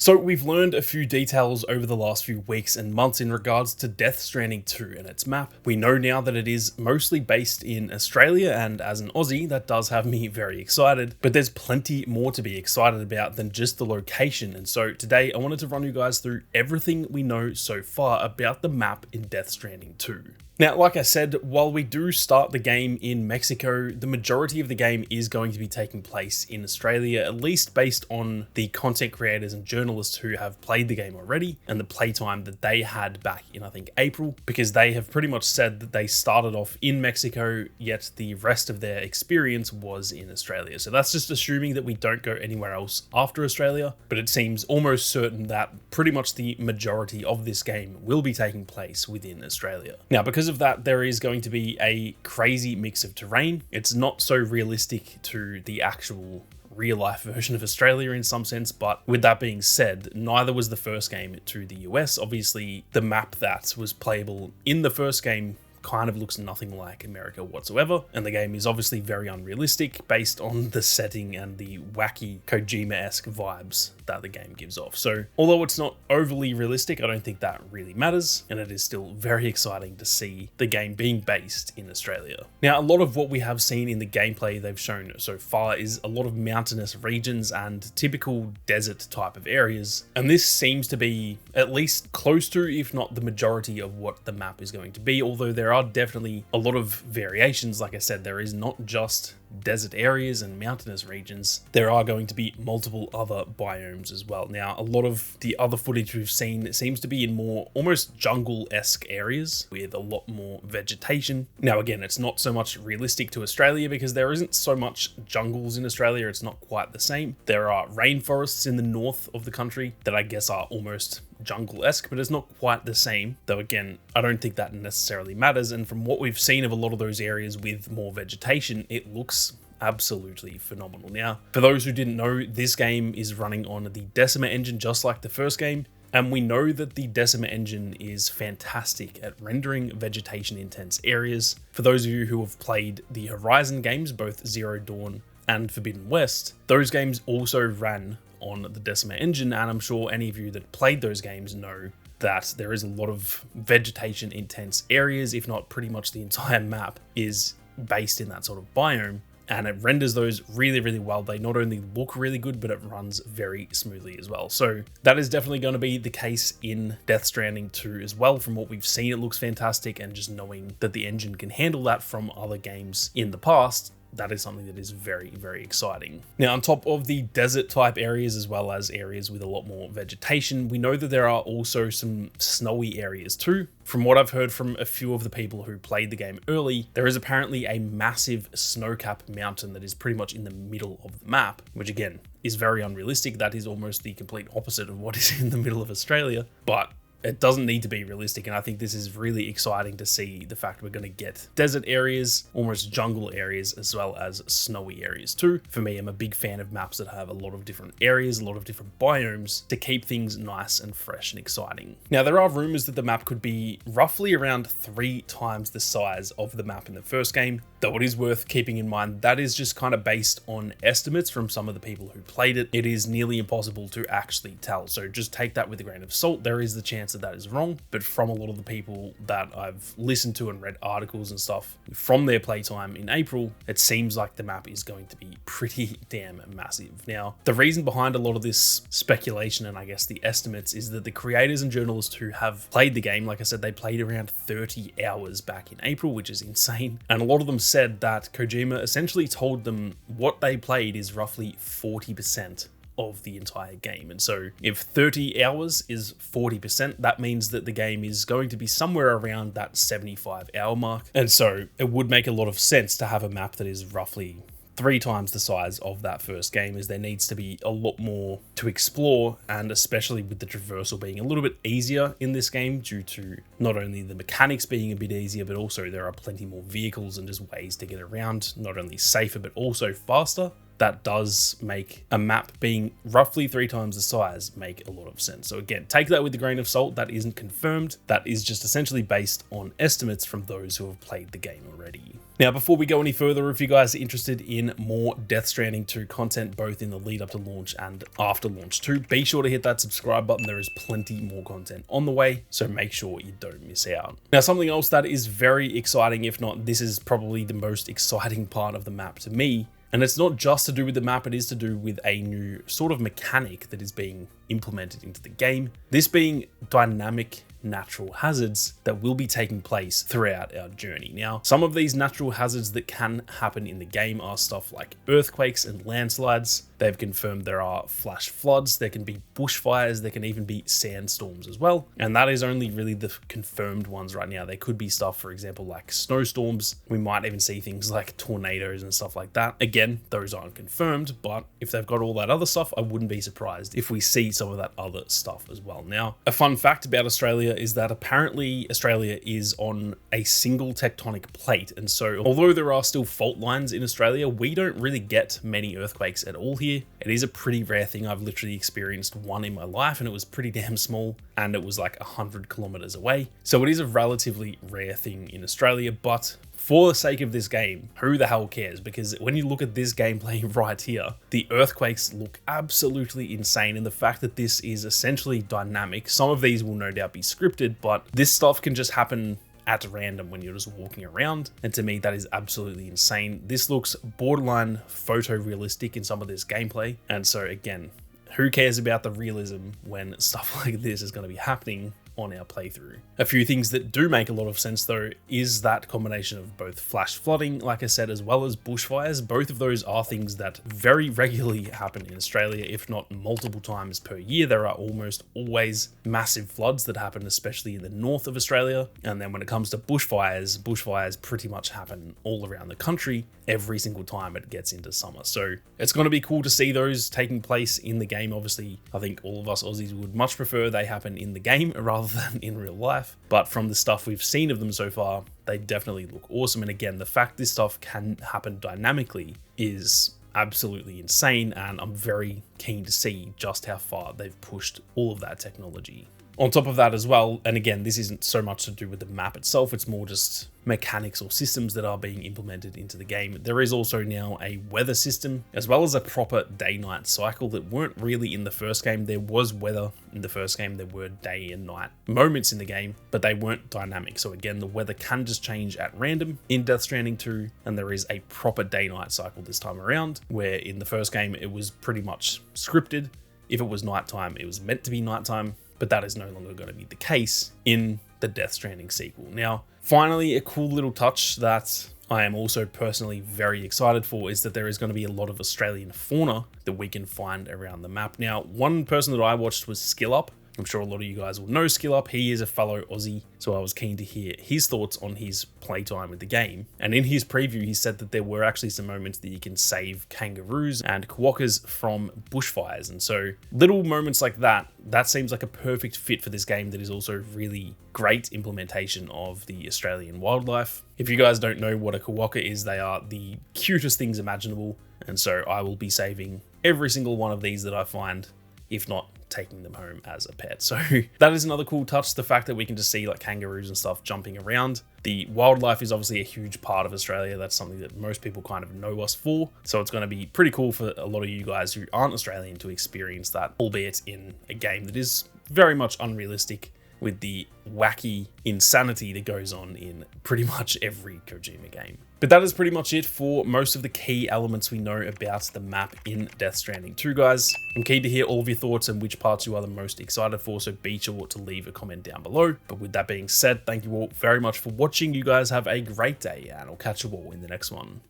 So we've learned a few details over the last few weeks and months in regards to Death Stranding 2 and its map. We know now that it is mostly based in Australia, and as an Aussie, that does have me very excited, but there's plenty more to be excited about than just the location. And so today I wanted to run you guys through everything we know so far about the map in Death Stranding 2. Now, like I said, while we do start the game in Mexico, the majority of the game is going to be taking place in Australia, at least based on the content creators and journalists who have played the game already and the playtime that they had back in, I think, April, because they have pretty much said that they started off in Mexico, yet the rest of their experience was in Australia. So that's just assuming that we don't go anywhere else after Australia, but it seems almost certain that pretty much the majority of this game will be taking place within Australia. Now, because of that, there is going to be a crazy mix of terrain. It's not so realistic to the actual real life version of Australia in some sense, but with that being said, neither was the first game to the US. Obviously, the map that was playable in the first game kind of looks nothing like America whatsoever, and the game is obviously very unrealistic based on the setting and the wacky Kojima-esque vibes that the game gives off. So although it's not overly realistic, I don't think that really matters, and it is still very exciting to see the game being based in Australia. Now, a lot of what we have seen in the gameplay they've shown so far is a lot of mountainous regions and typical desert type of areas, and this seems to be at least close to, if not the majority of what the map is going to be, although there are definitely a lot of variations. Like I said, there is not just desert areas and mountainous regions. There are going to be multiple other biomes as well. Now, a lot of the other footage we've seen seems to be in more almost jungle-esque areas with a lot more vegetation. Now, again, it's not so much realistic to Australia because there isn't so much jungles in Australia. It's not quite the same. There are rainforests in the north of the country that I guess are almost jungle-esque, but it's not quite the same. Though again, I don't think that necessarily matters. And from what we've seen of a lot of those areas with more vegetation, it looks absolutely phenomenal. Now, for those who didn't know, this game is running on the Decima engine just like the first game. And we know that the Decima engine is fantastic at rendering vegetation intense areas. For those of you who have played the Horizon games, both Zero Dawn and Forbidden West, those games also ran on the Decima engine, and I'm sure any of you that played those games know that there is a lot of vegetation intense areas, if not pretty much the entire map is based in that sort of biome, and it renders those really, really well. They not only look really good, but it runs very smoothly as well. So that is definitely going to be the case in Death Stranding 2 as well. From what we've seen, it looks fantastic, and just knowing that the engine can handle that from other games in the past, that is something that is very, very exciting. Now, on top of the desert type areas, as well as areas with a lot more vegetation, we know that there are also some snowy areas too. From what I've heard from a few of the people who played the game early, there is apparently a massive snow-capped mountain that is pretty much in the middle of the map, which again is very unrealistic. That is almost the complete opposite of what is in the middle of Australia, but it doesn't need to be realistic, and I think this is really exciting to see the fact we're going to get desert areas, almost jungle areas, as well as snowy areas too. For me, I'm a big fan of maps that have a lot of different areas, a lot of different biomes to keep things nice and fresh and exciting. Now, there are rumors that the map could be roughly around 3 times the size of the map in the first game, though it is worth keeping in mind that is just kind of based on estimates from some of the people who played it. It is nearly impossible to actually tell, so just take that with a grain of salt. There is the chance that is wrong, but from a lot of the people that I've listened to and read articles and stuff from their playtime in April, it seems like the map is going to be pretty damn massive. Now, the reason behind a lot of this speculation and I guess the estimates is that the creators and journalists who have played the game, like I said, they played around 30 hours back in April, which is insane. And a lot of them said that Kojima essentially told them what they played is roughly 40% of the entire game. And so if 30 hours is 40%, that means that the game is going to be somewhere around that 75-hour mark. And so it would make a lot of sense to have a map that is roughly 3 times the size of that first game, as there needs to be a lot more to explore, and especially with the traversal being a little bit easier in this game due to not only the mechanics being a bit easier, but also there are plenty more vehicles and just ways to get around, not only safer but also faster. that does make a map being roughly 3 times the size make a lot of sense. So again, take that with a grain of salt. That isn't confirmed. That is just essentially based on estimates from those who have played the game already. Now, before we go any further, if you guys are interested in more Death Stranding 2 content, both in the lead up to launch and after launch too, be sure to hit that subscribe button. There is plenty more content on the way, so make sure you don't miss out. Now, something else that is very exciting, if not, this is probably the most exciting part of the map to me, and it's not just to do with the map, it is to do with a new sort of mechanic that is being implemented into the game. This being dynamic natural hazards that will be taking place throughout our journey. Now, some of these natural hazards that can happen in the game are stuff like earthquakes and landslides. They've confirmed there are flash floods, there can be bushfires, there can even be sandstorms as well. And that is only really the confirmed ones right now. There could be stuff, for example, like snowstorms. We might even see things like tornadoes and stuff like that. Again, those aren't confirmed, but if they've got all that other stuff, I wouldn't be surprised if we see some of that other stuff as well. Now, a fun fact about Australia is that apparently Australia is on a single tectonic plate. And so although there are still fault lines in Australia, we don't really get many earthquakes at all here. It is a pretty rare thing. I've literally experienced one in my life and it was pretty damn small and it was like 100 kilometers away. So it is a relatively rare thing in Australia, but for the sake of this game, who the hell cares? Because when you look at this gameplay right here, the earthquakes look absolutely insane. And the fact that this is essentially dynamic, some of these will no doubt be scripted, but this stuff can just happen at random when you're just walking around. And to me, that is absolutely insane. This looks borderline photorealistic in some of this gameplay. And so again, who cares about the realism when stuff like this is going to be happening on our playthrough? A few things that do make a lot of sense though is that combination of both flash flooding, like I said, as well as bushfires. Both of those are things that very regularly happen in Australia, if not multiple times per year. There are almost always massive floods that happen, especially in the north of Australia. And then when it comes to bushfires, bushfires pretty much happen all around the country every single time it gets into summer. So it's going to be cool to see those taking place in the game. Obviously, I think all of us Aussies would much prefer they happen in the game rather than in real life. But from the stuff we've seen of them so far, they definitely look awesome. And again, the fact this stuff can happen dynamically is absolutely insane. And I'm very keen to see just how far they've pushed all of that technology. On top of that as well, and again, this isn't so much to do with the map itself, it's more just mechanics or systems that are being implemented into the game. There is also now a weather system, as well as a proper day-night cycle that weren't really in the first game. There was weather in the first game, there were day and night moments in the game, but they weren't dynamic. So again, the weather can just change at random in Death Stranding 2, and there is a proper day-night cycle this time around, where in the first game, it was pretty much scripted. If it was nighttime, it was meant to be nighttime. But that is no longer going to be the case in the Death Stranding sequel. Now, finally, a cool little touch that I am also personally very excited for is that there is going to be a lot of Australian fauna that we can find around the map. Now, one person that I watched was SkillUp. I'm sure a lot of you guys will know SkillUp. He is a fellow Aussie, so I was keen to hear his thoughts on his playtime with the game. And in his preview, he said that there were actually some moments that you can save kangaroos and quokkas from bushfires. And so little moments like that, that seems like a perfect fit for this game that is also really great implementation of the Australian wildlife. If you guys don't know what a quokka is, they are the cutest things imaginable. And so I will be saving every single one of these that I find, if not taking them home as a pet. So that is another cool touch, the fact that we can just see like kangaroos and stuff jumping around. The wildlife is obviously a huge part of Australia. That's something that most people kind of know us for. So it's going to be pretty cool for a lot of you guys who aren't Australian to experience that, albeit in a game that is very much unrealistic with the wacky insanity that goes on in pretty much every Kojima game. But that is pretty much it for most of the key elements we know about the map in Death Stranding 2, guys. I'm keen to hear all of your thoughts and which parts you are the most excited for, so be sure to leave a comment down below. But with that being said, thank you all very much for watching. You guys have a great day, and I'll catch you all in the next one.